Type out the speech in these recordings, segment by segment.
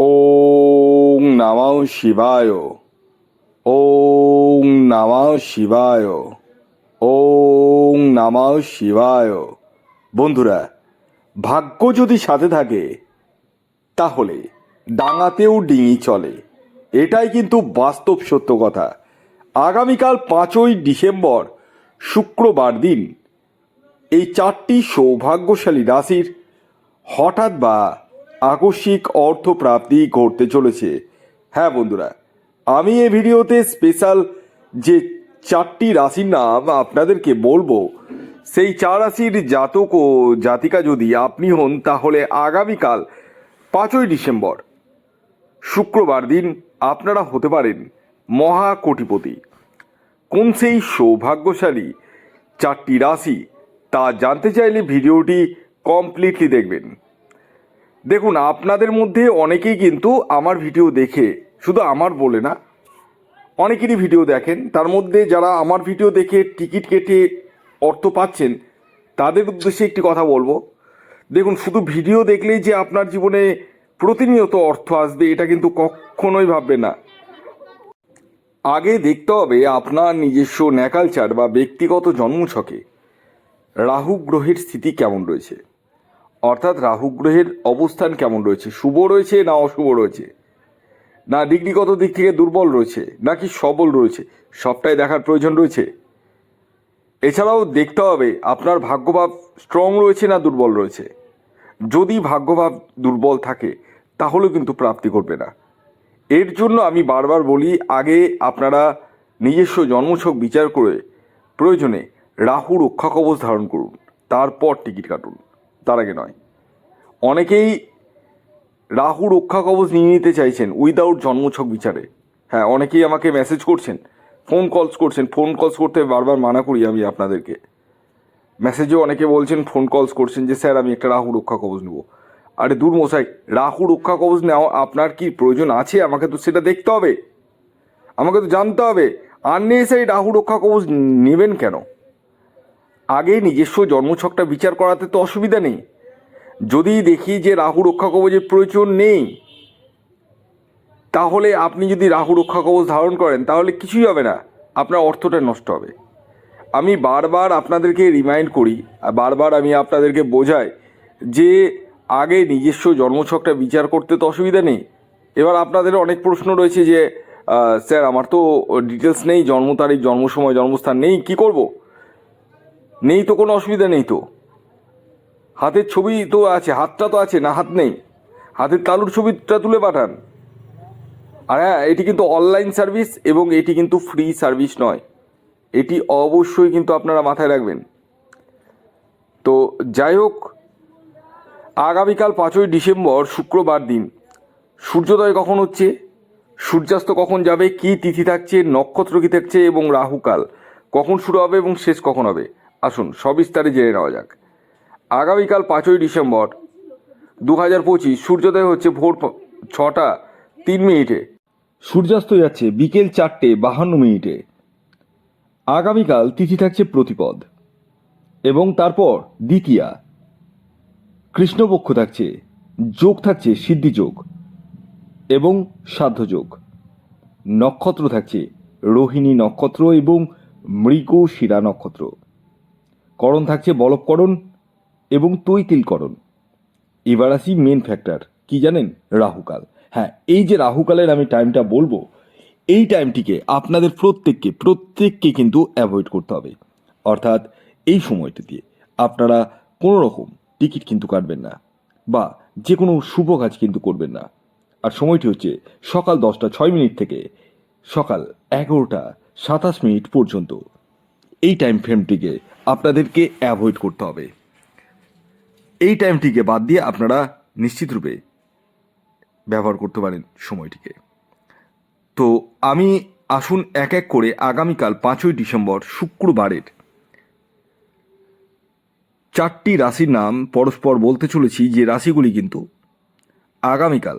ওং নমঃ শিবায়। ওং নমঃ শিবায়। ওং নমঃ শিবায়। বন্ধুরা, ভাগ্য যদি সাথে থাকে তাহলে ডাঙাতেও ডিঙি চলে, এটাই কিন্তু বাস্তব সত্য কথা। আগামীকাল 5ই ডিসেম্বর শুক্রবার দিন এই 4টি সৌভাগ্যশালী রাশির হঠাৎ বা আকস্মিক অর্থপ্রাপ্তি ঘটতে চলেছে। হ্যাঁ বন্ধুরা, আমি এই ভিডিওতে স্পেশাল যে 4টি রাশির নাম আপনাদেরকে বলবো, সেই 4 রাশির জাতক ও জাতিকা যদি আপনি হন তাহলে আগামীকাল 5ই ডিসেম্বর শুক্রবার দিন আপনারা হতে পারেন মহা কোটিপতি। কোন সেই সৌভাগ্যশালী 4টি রাশি তা জানতে চাইলে ভিডিওটি কমপ্লিটলি দেখবেন। দেখুন, আপনাদের মধ্যে অনেকেই কিন্তু আমার ভিডিও দেখে, শুধু আমার বলে না, অনেকেরই ভিডিও দেখেন। তার মধ্যে যারা আমার ভিডিও দেখে টিকিট কেটে অর্থ পাচ্ছেন তাদের উদ্দেশ্যে একটি কথা বলবো। দেখুন, শুধু ভিডিও দেখলেই যে আপনার জীবনে প্রতিনিয়ত অর্থ আসবে এটা কিন্তু কখনোই ভাববে না। আগে দেখতে হবে আপনার নিজস্ব ন্যাকালচার বা ব্যক্তিগত জন্মছকে রাহু গ্রহের স্থিতি কেমন রয়েছে, অর্থাৎ রাহু গ্রহের অবস্থান কেমন রয়েছে, শুভ রয়েছে না অশুভ রয়েছে, না ডিগ্রিগত দিক থেকে দুর্বল রয়েছে নাকি সবল রয়েছে, সবটাই দেখার প্রয়োজন রয়েছে। এছাড়াও দেখতে হবে আপনার ভাগ্যভাব স্ট্রং রয়েছে না দুর্বল রয়েছে। যদি ভাগ্যভাব দুর্বল থাকে তাহলেও কিন্তু প্রাপ্তি করবে না। এর জন্য আমি বারবার বলি, আগে আপনারা নিজস্ব জন্মছক বিচার করে প্রয়োজনে রাহু রক্ষা কবচ ধারণ করুন, তারপর টিকিট কাটুন, তার আগে নয়। অনেকেই রাহু রক্ষা কবচ নিয়ে নিতে চাইছেন উইদাউট জন্মছক বিচারে। হ্যাঁ, অনেকেই আমাকে মেসেজ করছেন, ফোন কলস করতে বারবার মানা করি আমি আপনাদেরকে। মেসেজেও অনেকে বলছেন, ফোন কলস করছেন যে স্যার আমি একটা রাহু রক্ষা কবচ নেব। আরে দূর মশাই, রাহু রক্ষা কবচ নেওয়া আপনার কি প্রয়োজন আছে আমাকে তো সেটা দেখতে হবে, আমাকে তো জানতে হবে। আননেসেসারি রাহু রক্ষা কবচ নেবেন কেন? আগে নিজস্ব জন্মছকটা বিচার করাতে তো অসুবিধা নেই। যদি দেখি যে রাহু রক্ষা কবচের প্রয়োজন নেই, তাহলে আপনি যদি রাহু রক্ষা কবচ ধারণ করেন তাহলে কিছুই হবে না, আপনার অর্থটা নষ্ট হবে। আমি বারবার আপনাদেরকে রিমাইন্ড করি, বারবার আমি আপনাদেরকে বোঝাই যে আগে নিজস্ব জন্মছকটা বিচার করতে তো অসুবিধা নেই। এবার আপনাদের অনেক প্রশ্ন রয়েছে যে স্যার আমার তো ডিটেলস নেই, জন্ম তারিখ, জন্ম সময়, জন্মস্থান নেই, কি করব? নেই তো কোনো অসুবিধা নেই তো, হাতের ছবি তো আছে, হাতটা তো আছে, না হাত নেই? হাতের তালুর ছবিটা তুলে পাঠান। আর হ্যাঁ, এটি কিন্তু অনলাইন সার্ভিস এবং এটি কিন্তু ফ্রি সার্ভিস নয়, এটি অবশ্যই কিন্তু আপনারা মাথায় রাখবেন। তো যাই হোক, আগামীকাল 5ই ডিসেম্বর শুক্রবার দিন সূর্যোদয় কখন হচ্ছে, সূর্যাস্ত কখন যাবে, কি তিথি থাকছে, নক্ষত্র কী থাকছে এবং রাহুকাল কখন শুরু হবে এবং শেষ কখন হবে, আসুন সবিস্তারে জেনে নেওয়া যাক। আগামীকাল 5ই ডিসেম্বর 2025 সূর্যোদয় হচ্ছে ভোর 6টা 3 মিনিটে, সূর্যাস্ত যাচ্ছে বিকেল 4টে 52 মিনিটে। আগামীকাল তিথি থাকছে প্রতিপদ এবং তারপর দ্বিতীয়া, কৃষ্ণপক্ষ থাকছে, যোগ থাকছে সিদ্ধিযোগ এবং সাধ্যযোগ, নক্ষত্র থাকছে রোহিণী নক্ষত্র এবং মৃগশিরা নক্ষত্র, করণ থাকছে বলবকরণ এবং তৈতিলকরণ। এবার আসি মেন ফ্যাক্টর, কি জানেন? রাহুকাল। হ্যাঁ, এই যে রাহুকালের আমি টাইমটা বলবো, এই টাইমটিকে আপনাদের প্রত্যেককে কিন্তু অ্যাভয়েড করতে হবে। অর্থাৎ এই সময়টা দিয়ে আপনারা কোনো রকম টিকিট কিন্তু কাটবেন না বা যে কোনো শুভ কাজ কিন্তু করবেন না। আর সময়টি হচ্ছে সকাল 10টা 6 মিনিট থেকে সকাল 11টা 27 মিনিট পর্যন্ত। এই টাইম ফ্রেমটিকে আপনাদেরকে অ্যাভয়েড করতে হবে। এই টাইমটিকে বাদ দিয়ে আপনারা নিশ্চিতরূপে ব্যবহার করতে পারেন সময়টিকে। তো আমি আসুন এক এক করে আগামীকাল 5ই ডিসেম্বর শুক্রবারের 4টি রাশির নাম পরস্পর বলতে চলেছি, যে রাশিগুলি কিন্তু আগামীকাল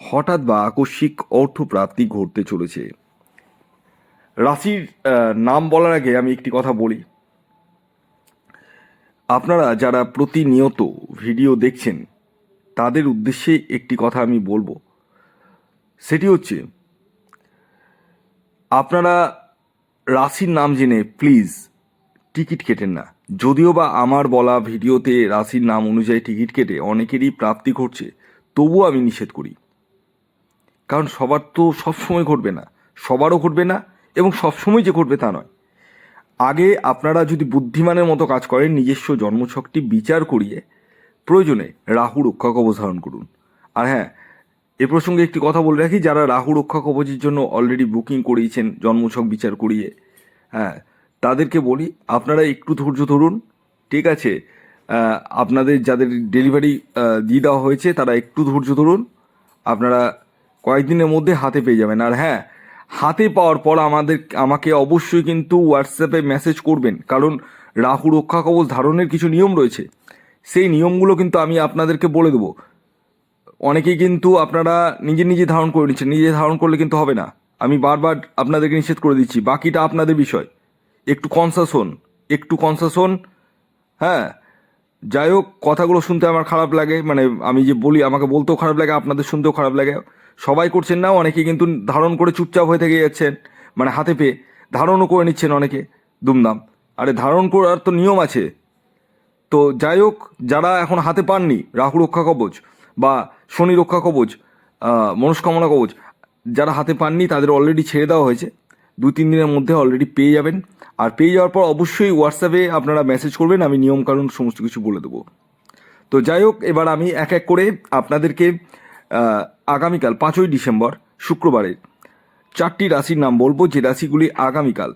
হঠাৎ বা আকস্মিক অর্থপ্রাপ্তি ঘটতে চলেছে। রাশির নাম বলার আগে আমি একটি কথা বলি, আপনারা যারা প্রতিনিয়ত ভিডিও দেখছেন তাদের উদ্দেশ্যে একটি কথা আমি বলবো, সেটি হচ্ছে আপনারা রাশির নাম জেনে প্লিজ টিকিট কেটেন না। যদিও বা আমার বলা ভিডিওতে রাশির নাম অনুযায়ী টিকিট কেটে অনেকেরই প্রাপ্তি ঘটছে, তবুও আমি নিষেধ করি। কারণ সবার তো সবসময় ঘটবে না, সবারও ঘটবে না, এবং সবসময় যে ঘটবে তা নয়। আগে আপনারা যদি বুদ্ধিমানের মতো কাজ করেন, নিজস্ব জন্মছকটি বিচার করিয়ে প্রয়োজনে রাহু রক্ষা কবচ ধারণ করুন। আর হ্যাঁ, এ প্রসঙ্গে একটি কথা বলে রাখি, যারা রাহু রক্ষা কবচের জন্য অলরেডি বুকিং করিয়েছেন জন্মছক বিচার করিয়ে, হ্যাঁ, তাদেরকে বলি আপনারা একটু ধৈর্য ধরুন, ঠিক আছে? আপনাদের যাদের ডেলিভারি দিয়ে দেওয়া হয়েছে তারা একটু ধৈর্য ধরুন, আপনারা কয়েকদিনের মধ্যে হাতে পেয়ে যাবেন। আর হ্যাঁ, হাতে পাওয়ার পর আমাকে অবশ্যই কিন্তু হোয়াটসঅ্যাপে মেসেজ করবেন, কারণ রাহু রক্ষা কবচ ধারণের কিছু নিয়ম রয়েছে, সেই নিয়মগুলো কিন্তু আমি আপনাদেরকে বলে দেবো। অনেকেই কিন্তু আপনারা নিজে নিজে ধারণ করে নিচ্ছেন, নিজে ধারণ করলে কিন্তু হবে না। আমি বারবার আপনাদেরকে নিষেধ করে দিচ্ছি, বাকিটা আপনাদের বিষয়। একটু কনসাস হন, একটু কনসাস হন। হ্যাঁ, যাই হোক, কথাগুলো শুনতে আমার খারাপ লাগে, মানে আমি যে বলি আমাকে বলতেও খারাপ লাগে, আপনাদের শুনতেও খারাপ লাগে। সবাই করছেন না, অনেকে কিন্তু ধারণ করে চুপচাপ হয়ে থেকে যাচ্ছেন, মানে হাতে পেয়ে ধারণও করে নিচ্ছেন অনেকে দুমদাম। আরে ধারণ করার তো নিয়ম আছে। তো যাই হোক, যারা এখন হাতে পাননি রাহু রক্ষা কবচ বা শনি রক্ষা কবচ, মনস্কামনা কবচ, যারা হাতে পাননি তাদের অলরেডি ছেড়ে দেওয়া হয়েছে, 2-3 দিনের মধ্যে অলরেডি পেয়ে যাবেন। আর পেয়ে যাওয়ার পর অবশ্যই হোয়াটসঅ্যাপে আপনারা মেসেজ করবেন, আমি নিয়মকানুন সমস্ত কিছু বলে দেবো। তো যাই হোক, এবার আমি এক এক করে আপনাদেরকে আগামীকাল 5ই ডিসেম্বর শুক্রবারের 4টি রাশির নাম বলবো, যে রাশিগুলি আগামীকাল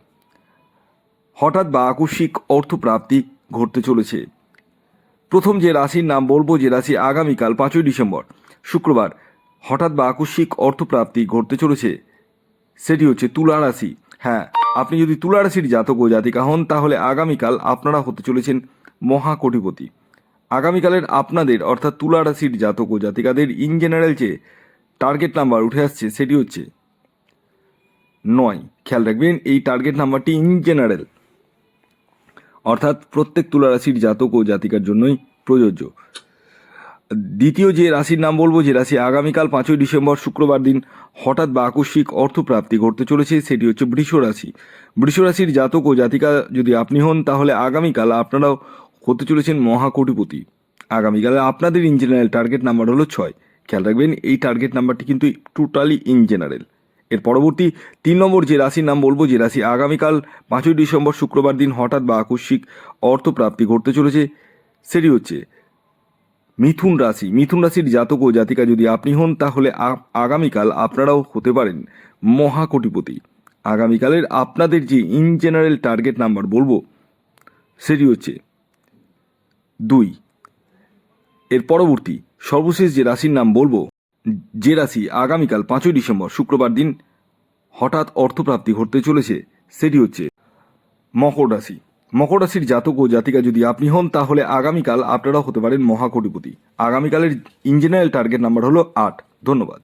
হঠাৎ বা আকস্মিক অর্থপ্রাপ্তি ঘটতে চলেছে। প্রথম যে রাশির নাম বলবো, যে রাশি আগামীকাল 5ই ডিসেম্বর শুক্রবার হঠাৎ বা আকস্মিক অর্থপ্রাপ্তি ঘটতে চলেছে, সেটি হচ্ছে তুলা রাশি। হ্যাঁ, আপনি যদি তুলা রাশির জাতক ও জাতিকা হন, তাহলে আগামীকাল আপনারা হতে চলেছেন মহাকোটিপতি। আগামীকালের আপনাদের অর্থাৎ তুলা রাশির জাতক ও জাতিকাদের ইন জেনারেল যে টার্গেট নাম্বার উঠে আসছে, সেটি হচ্ছে 9। খেয়াল রাখবেন, এই টার্গেট নাম্বারটি ইন জেনারেল, অর্থাৎ প্রত্যেক তুলা রাশির জাতক ও জাতিকার জন্যই প্রযোজ্য। দ্বিতীয় যে রাশির নাম বলবো, যে রাশি আগামীকাল 5ই ডিসেম্বর শুক্রবার দিন হঠাৎ বা আকস্মিক অর্থপ্রাপ্তি ঘটতে চলেছে, সেটি হচ্ছে বৃষ রাশি। বৃষ রাশির জাতক ও জাতিকা যদি আপনি হন, তাহলে আগামীকাল আপনারাও হতে চলেছেন মহাকোটিপতি। আগামীকাল আপনাদের ইন জেনারেল টার্গেট নাম্বার হলো 6। খেয়াল রাখবেন, এই টার্গেট নাম্বারটি কিন্তু টোটালি ইন জেনারেল। এর পরবর্তী 3 নম্বর যে রাশির নাম বলবো, যে রাশি আগামীকাল 5ই ডিসেম্বর শুক্রবার দিন হঠাৎ বা আকস্মিক অর্থপ্রাপ্তি ঘটতে চলেছে, সেটি হচ্ছে মিথুন রাশি। মিথুন রাশির জাতক ও জাতিকা যদি আপনি হন, তাহলে আগামীকাল আপনারাও হতে পারেন মহাকোটিপতি। আগামীকালের আপনাদের যে ইন জেনারেল টার্গেট নাম্বার বলবো, সেটি হচ্ছে 2। এর পরবর্তী সর্বশেষ যে রাশির নাম বলবো, যে রাশি আগামীকাল 5ই ডিসেম্বর শুক্রবার দিন হঠাৎ অর্থপ্রাপ্তি ঘটতে চলেছে, সেটি হচ্ছে মকর রাশি। মকর রাশির জাতক ও জাতিকা যদি আপনি হন, তাহলে আগামীকাল আপনারা হতে পারেন মহাকোটিপতি। আগামীকালের ইন জেনারেল টার্গেট নাম্বার হলো 8। ধন্যবাদ।